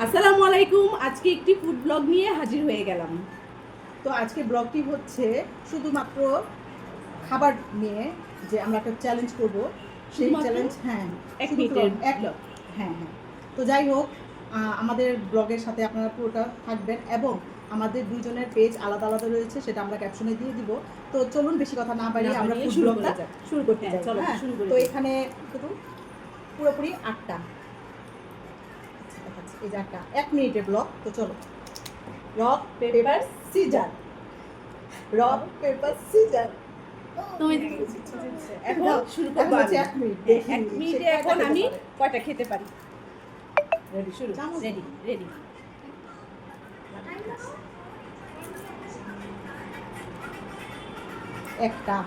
আসসালামু আলাইকুম। আজকে একটি ফুড ব্লগ নিয়ে হাজির হয়ে গেলাম। তো আজকে ব্লগটি হচ্ছে শুধুমাত্র খাবার নিয়ে, যে আমরা একটা চ্যালেঞ্জ করব। সেই চ্যালেঞ্জ এক মিনিটের ব্লগ। হ্যাঁ। তো যাই হোক, আমাদের ব্লগের সাথে আপনারা পুরোটা থাকবেন এবং আমাদের দুইজনের পেজ আলাদা আলাদা রয়েছে, সেটা আমরা ক্যাপশনে দিয়ে দিব। তো চলুন বেশি কথা না বাড়িয়ে আমরা ফুড ব্লগটা শুরু করতে যাই। তো এখানে পুরোপুরি 8টা, এই যে 8টা 1 মিনিটের ব্লগ। তো চলো, rock paper scissor, rock paper scissor. এখন শুরু করব। 1 মিনিট, 1 মিনিটে এখন আমি কয়টা খেতে পারি? রেডি, শুরু। রেডি। একটা,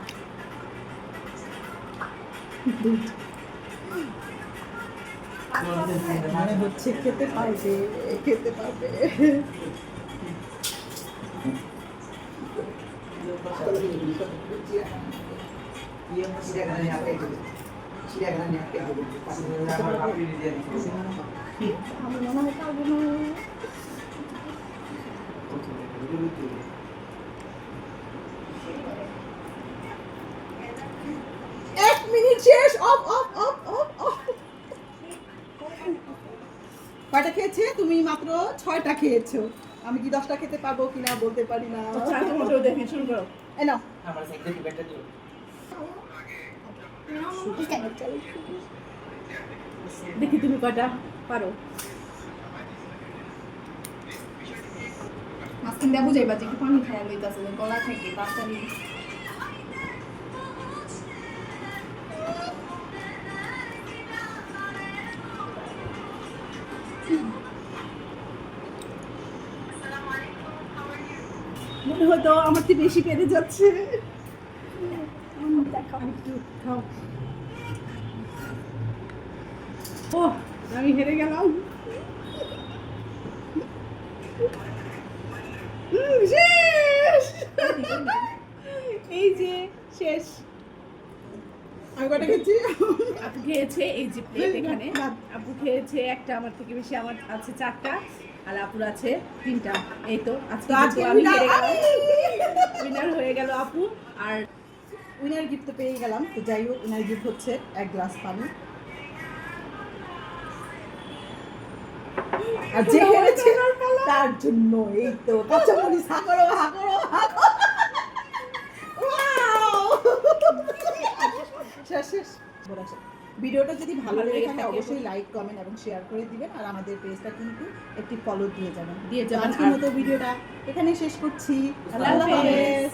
মানে হচ্ছে খেতে পারবে। আমি মনে হয় পারবো না। 1 মিনিট শেষ। অফ। কয়টা খেয়েছে? তুমি মাত্র 6টা খেয়েছো। আমি কি 10টা খেতে পারবো কিনা বলতে পারি না। দেখে শুরু করো। এই নাও। দেখি তুমি কয়টা পারো। মাঝখান দিয়ে বুঝাইবা যে একটু পানি খাইয়া লইতাছে, গলা থেকে বাচ্চারি। মনে হয়তো আমার থেকে বেশি পেরে যাচ্ছে। খাও। ও, আমি হেরে গেলাম। শেষ। এই যে শেষ। আমি কয়টা খেয়েছি? আপু খেয়েছে এই যে প্লেট এখানে। আপু খেয়েছে একটা, আমার থেকে বেশি। আমার আছে 4টা আর আপুর আছে 3টা। এই তো আজকে আমি হেরে গেলাম। উইনার হয়ে গেল আপু। আর উইনার গিফট তো পেয়ে গেলাম। তো যাই হোক, উইনার গিফট হচ্ছে 1 গ্লাস পানি। আর যে হেরেছে তার জন্য এই তো কাঁচামরিচ। হাঁকড়ো। শেষ। ভিডিওটা যদি ভালো লেগে থাকে অবশ্যই লাইক, কমেন্ট এবং শেয়ার করে দিবেন। আর আমাদের পেজটা কিন্তু একটি ফলো দিয়ে যাবেন। দিয়ে যাবেন। আজকের মতো ভিডিওটা এখানে শেষ করছি। আল্লাহ হাফেজ।